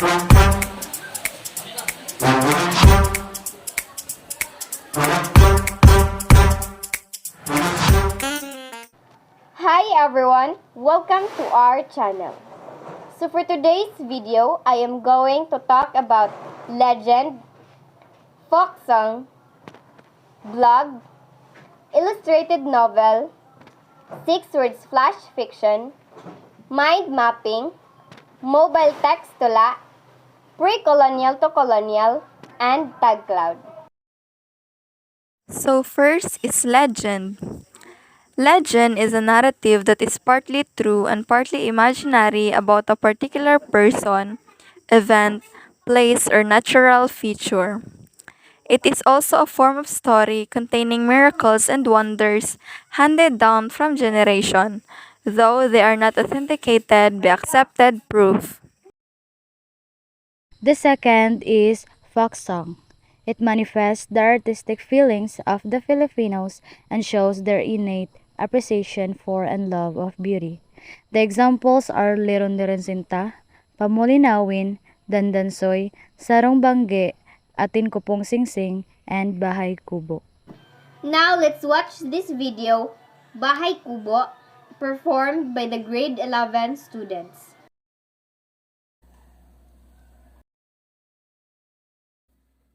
Hi everyone, welcome to our channel. So for today's video, I am going to talk about legend, folk song, blog, illustrated novel, 6 words flash fiction, mind mapping, mobile text tula, pre-colonial to colonial, and tag cloud. So first is legend. Legend is a narrative that is partly true and partly imaginary about a particular person, event, place, or natural feature. It is also a form of story containing miracles and wonders handed down from generation, though they are not authenticated by accepted proof. The second is folk song. It manifests the artistic feelings of the Filipinos and shows their innate appreciation for and love of beauty. The examples are Liron Liron Sinta, Pamulinawin, Dandansoy, Sarong Bangge, Atin Kupong Singsing, and Bahay Kubo. Now let's watch this video, Bahay Kubo, performed by the grade 11 students.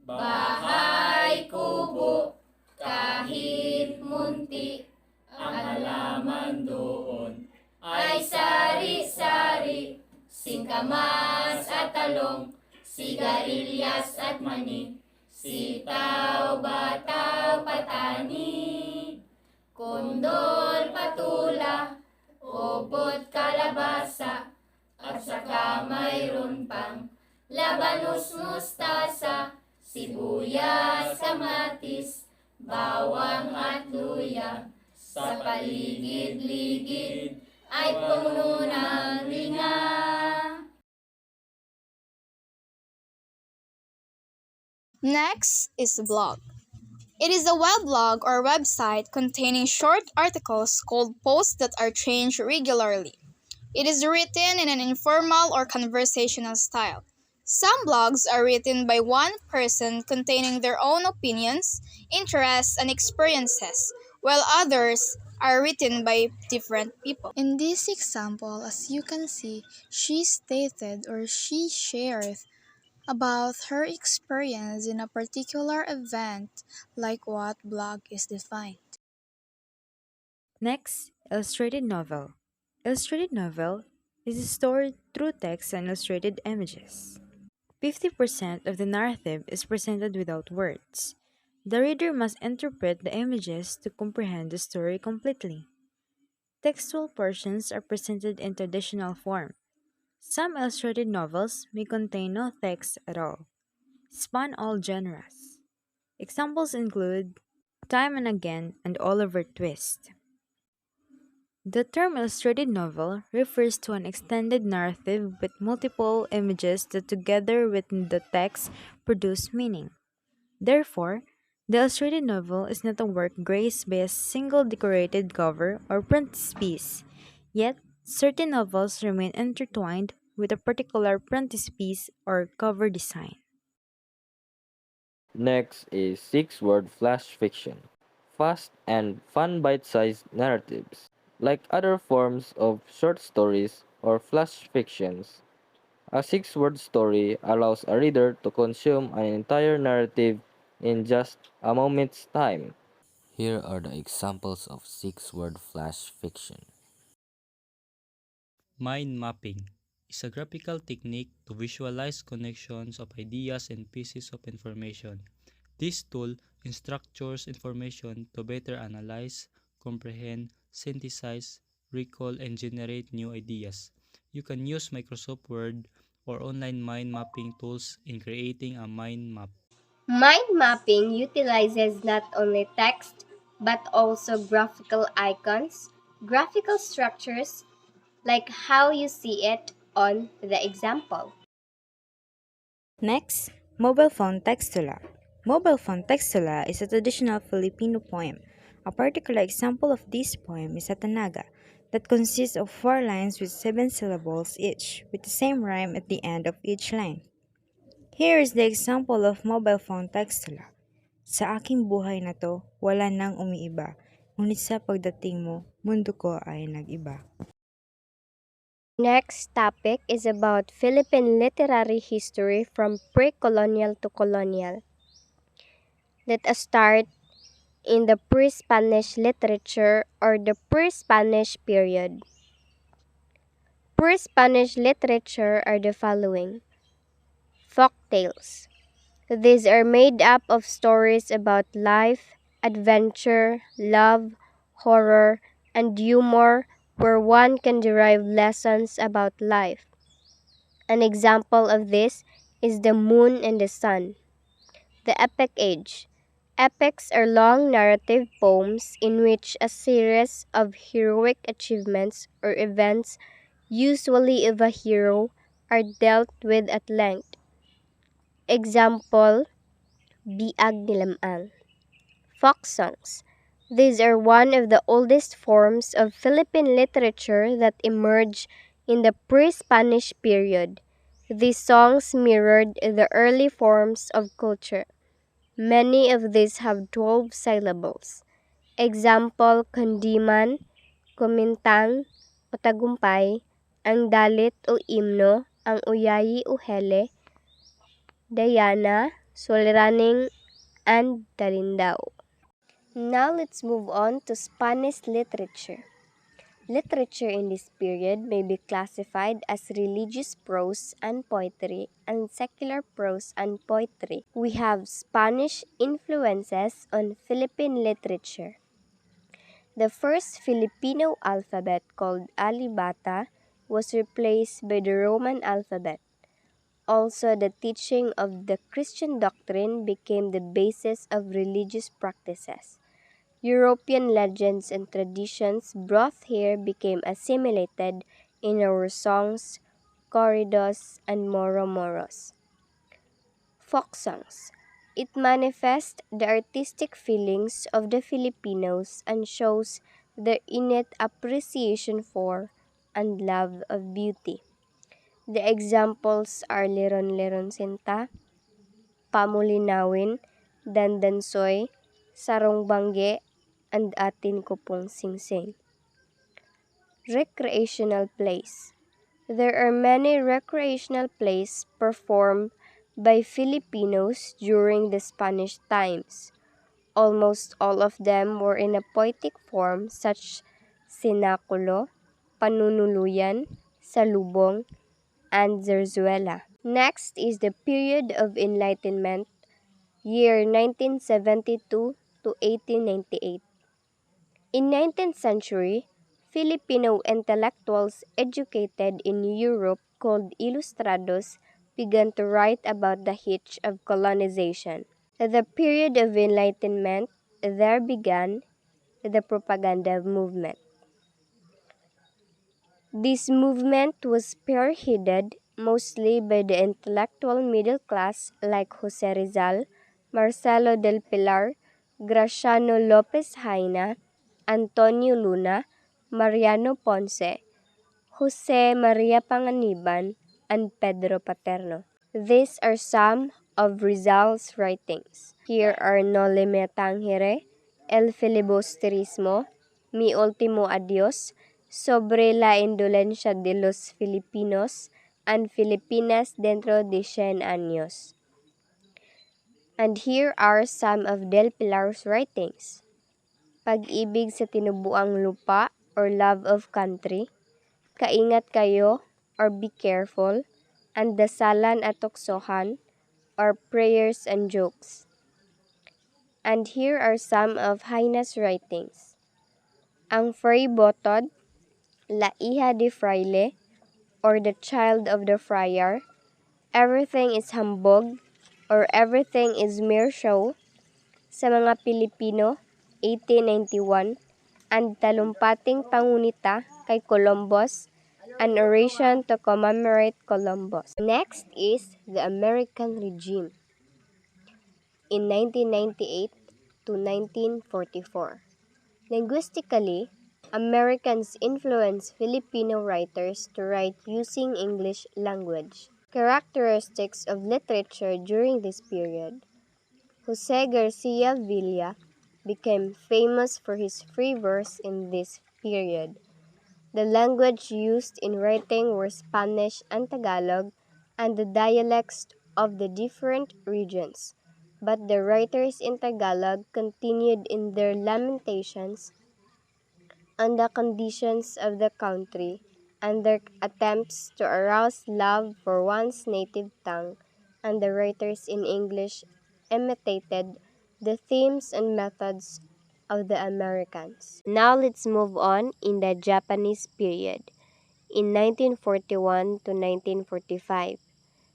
Bahay kubo, kahit munti, ang halaman doon ay sari-sari, singkamas at talong, sigarilyas at mani, sitaw, bataw, patani, kondol, patula, obot, kalabasa, at saka mayroon pang labanos, mustasa, sibuyas, kamatis, bawang at luya. Sa paligid-ligid ay puno ng ringa. Next is blog. It is a weblog or website containing short articles called posts that are changed regularly. It is written in an informal or conversational style. Some blogs are written by one person containing their own opinions, interests, and experiences, while others are written by different people. In this example, as you can see, she stated or she shared about her experience in a particular event, like what blog is defined. Next, illustrated novel. Illustrated novel is a story through text and illustrated images. 50% of the narrative is presented without words. The reader must interpret the images to comprehend the story completely. Textual portions are presented in traditional form. Some illustrated novels may contain no text at all, span all genres. Examples include Time and Again and Oliver Twist. The term illustrated novel refers to an extended narrative with multiple images that together with the text produce meaning. Therefore, the illustrated novel is not a work graced by a single decorated cover or frontispiece, yet certain novels remain intertwined with a particular frontispiece or cover design. Next is 6 word flash fiction. Fast and fun bite sized narratives. Like other forms of short stories or flash fictions, a 6 word story allows a reader to consume an entire narrative in just a moment's time. Here are the examples of 6 word flash fiction. Mind mapping is a graphical technique to visualize connections of ideas and pieces of information. This tool structures information to better analyze, comprehend, synthesize, recall, and generate new ideas. You can use Microsoft Word or online mind mapping tools in creating a mind map. Mind mapping utilizes not only text but also graphical icons, graphical structures, like how you see it on the example. Next, mobile phone textula. Mobile phone textula is a traditional Filipino poem. A particular example of this poem is Atanaga. that consists of 4 lines with 7 syllables each, with the same rhyme at the end of each line. Here is the example of mobile phone text to log. Sa aking buhay na to, wala nang umiiba. Ngunit sa pagdating mo, mundo ko ay nag-iba. Next topic is about Philippine literary history from pre-colonial to colonial. Let us start in the pre-Spanish literature or the pre-Spanish period. Pre-Spanish literature are the following. Folk tales. These are made up of stories about life, adventure, love, horror, and humor where one can derive lessons about life. An example of this is The Moon and the Sun. The Epic Age. Epics are long narrative poems in which a series of heroic achievements or events, usually of a hero, are dealt with at length. Example, Biag ni Lamang. Folk songs. These are one of the oldest forms of Philippine literature that emerged in the pre-Spanish period. These songs mirrored the early forms of culture. Many of these have 12 syllables. Example, Kundiman, Kumintang, o Tagumpay, ang Dalit o Imno, ang Uyayi o Hele, Dayana, Suliraning, and Dalindao. Now let's move on to Spanish literature. Literature in this period may be classified as religious prose and poetry and secular prose and poetry. We have Spanish influences on Philippine literature. The first Filipino alphabet, called Alibata, was replaced by the Roman alphabet. Also, the teaching of the Christian doctrine became the basis of religious practices. European legends and traditions brought here became assimilated in our songs, corridos, and moro-moros. Folk songs. It manifests the artistic feelings of the Filipinos and shows their innate appreciation for and love of beauty. The examples are Liron-Liron Sinta, Pamulinawin, Dandansoy, Sarong Bangge, and Atin Ko Pong Singsing. Recreational plays. There are many recreational plays performed by Filipinos during the Spanish times. Almost all of them were in a poetic form such Sinakulo, Panunuluyan, Salubong, and Zarzuela. Next is the period of Enlightenment, year 1972 to 1898. In 19th century, Filipino intellectuals educated in Europe called Ilustrados began to write about the hitch of colonization. The period of Enlightenment there began the propaganda movement. This movement was spearheaded mostly by the intellectual middle class like Jose Rizal, Marcelo del Pilar, Graciano Lopez Haina, Antonio Luna, Mariano Ponce, Jose Maria Panganiban, and Pedro Paterno. These are some of Rizal's writings. Here are No Le Me Tangere, El Filibusterismo, Mi Ultimo Adios, Sobre la Indolencia de los Filipinos, and Filipinas dentro de 100 años. And here are some of Del Pilar's writings. Pag-ibig sa tinubuang lupa or Love of Country, Kaingat Kayo or Be Careful, and Dasalan at Tuksohan or Prayers and Jokes. And here are some of Haina's writings. Ang Fray Botod, La Hija de Fraile, or The Child of the Friar, Everything is Humbug, or Everything is Mere Show, Sa Mga Pilipino, 1891, and Talumpating Pangunita kay Columbus, an oration to commemorate Columbus. Next is the American regime in 1998 to 1944. Linguistically, Americans influenced Filipino writers to write using English language. Characteristics of literature during this period. Jose Garcia Villa became famous for his free verse in this period. The language used in writing were Spanish and Tagalog, and the dialects of the different regions. But the writers in Tagalog continued in their lamentations on the conditions of the country and their attempts to arouse love for one's native tongue, and the writers in English imitated the themes and methods of the Americans. Now let's move on in the Japanese period, in 1941 to 1945.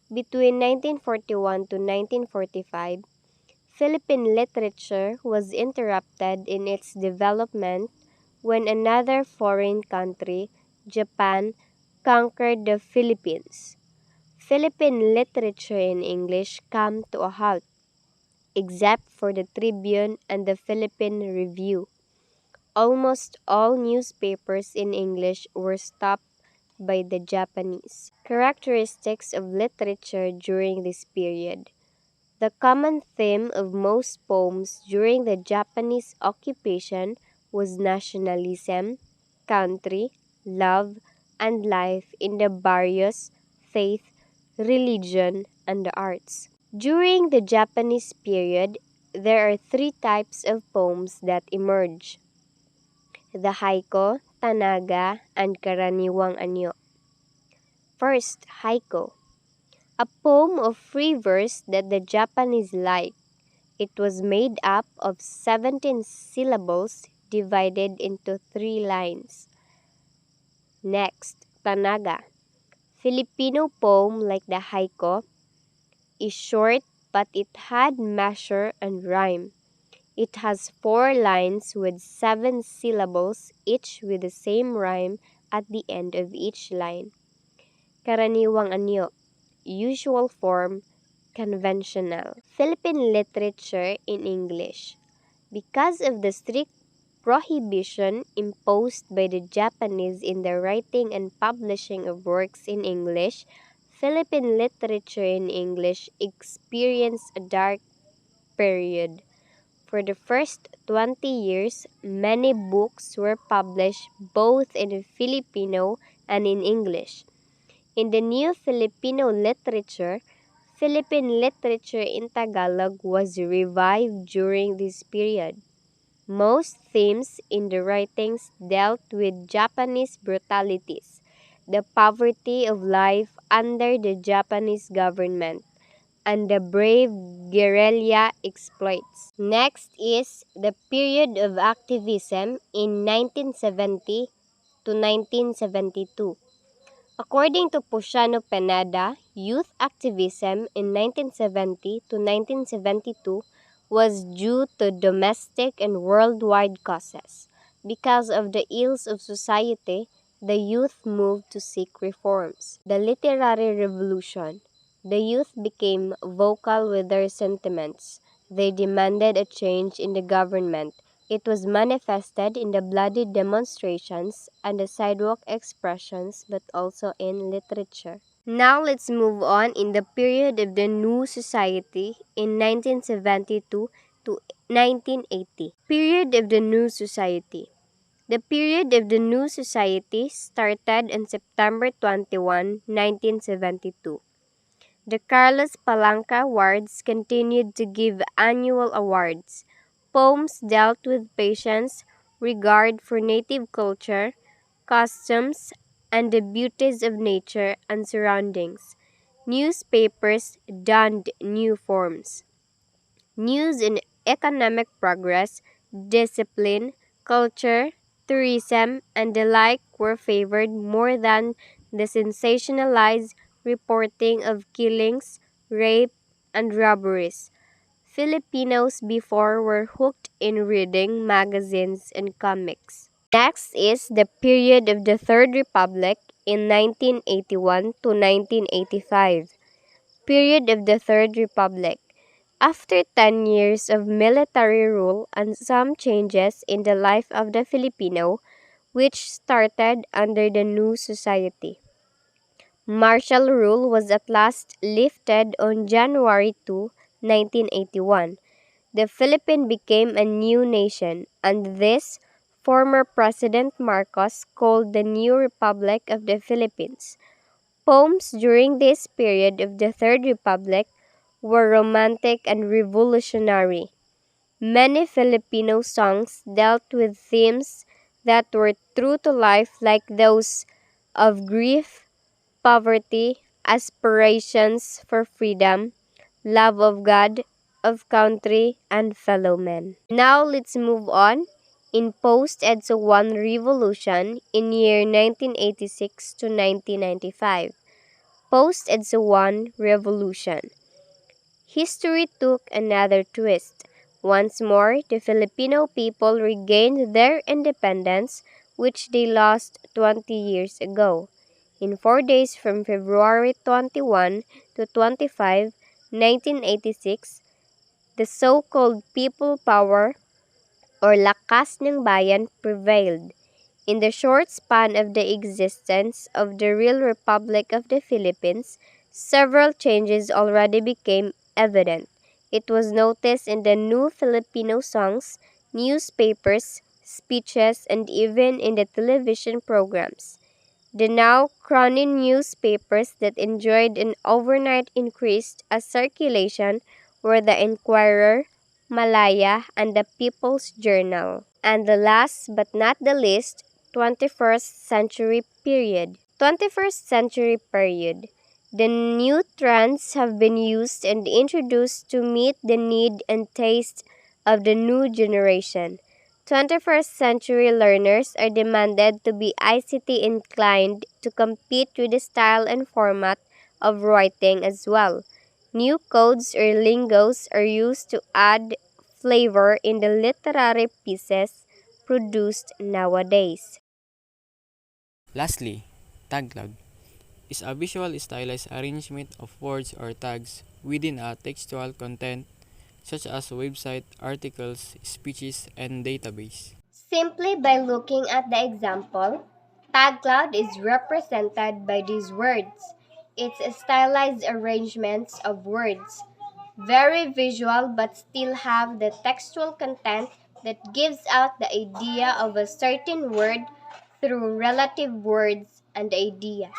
Between 1941 to 1945, Philippine literature was interrupted in its development when another foreign country, Japan, conquered the Philippines. Philippine literature in English came to a halt, except for the Tribune and the Philippine Review. Almost all newspapers in English were stopped by the Japanese. Characteristics of literature during this period. The common theme of most poems during the Japanese occupation was nationalism, country, love, and life in the various faith, religion, and the arts. During the Japanese period, there are three types of poems that emerge: the haiku, tanaga, and karaniwang anyo. First, haiku, a poem of free verse that the Japanese liked. It was made up of 17 syllables divided into 3 lines. Next, tanaga, Filipino poem like the haiku, is short but it had measure and rhyme. It has 4 lines with 7 syllables, each with the same rhyme at the end of each line. Karaniwang anyo, usual form, conventional. Philippine literature in English. Because of the strict prohibition imposed by the Japanese in the writing and publishing of works in English, Philippine literature in English experienced a dark period. For the first 20 years, many books were published both in Filipino and in English. In the new Filipino literature, Philippine literature in Tagalog was revived during this period. Most themes in the writings dealt with Japanese brutalities, the poverty of life under the Japanese government, and the brave guerrilla exploits. Next is the period of activism in 1970 to 1972. According to Pushano Penada, youth activism in 1970 to 1972 was due to domestic and worldwide causes. Because of the ills of society, the youth moved to seek reforms. The literary revolution. The youth became vocal with their sentiments. They demanded a change in the government. It was manifested in the bloody demonstrations and the sidewalk expressions, but also in literature. Now let's move on in the period of the New Society in 1972 to 1980. Period of the New Society. The period of the New Society started on September 21, 1972. The Carlos Palanca Awards continued to give annual awards. Poems dealt with patience, regard for native culture, customs, and the beauties of nature and surroundings. Newspapers donned new forms. News and economic progress, discipline, culture, tourism, and the like were favored more than the sensationalized reporting of killings, rape, and robberies. Filipinos before were hooked in reading magazines and comics. Next is the period of the Third Republic in 1981 to 1985. Period of the Third Republic. After 10 years of military rule and some changes in the life of the Filipino, which started under the new society. Martial rule was at last lifted on January 2, 1981. The Philippines became a new nation, and this former President Marcos called the new Republic of the Philippines. Poems during this period of the Third Republic were romantic and revolutionary. Many Filipino songs dealt with themes that were true to life, like those of grief, poverty, aspirations for freedom, love of God, of country, and fellow men. Now let's move on. In post-EDSA 1 revolution in year 1986 to 1995. Post-EDSA 1 revolution. History took another twist. Once more, the Filipino people regained their independence, which they lost 20 years ago. In 4 days from February 21 to 25, 1986, the so-called people power or lakas ng bayan prevailed. In the short span of the existence of the real Republic of the Philippines, several changes already became evident. It was noticed in the new Filipino songs, newspapers, speeches, and even in the television programs. The now crony newspapers that enjoyed an overnight increase as circulation were the Inquirer, Malaya, and the People's Journal. And the last but not the least, 21st century period. 21st century period. The new trends have been used and introduced to meet the need and taste of the new generation. 21st century learners are demanded to be ICT inclined to compete with the style and format of writing as well. New codes or lingos are used to add flavor in the literary pieces produced nowadays. Lastly, tag cloud is a visual stylized arrangement of words or tags within a textual content such as website, articles, speeches, and database. Simply by looking at the example, tag cloud is represented by these words. It's a stylized arrangements of words, very visual but still have the textual content that gives out the idea of a certain word through relative words and ideas.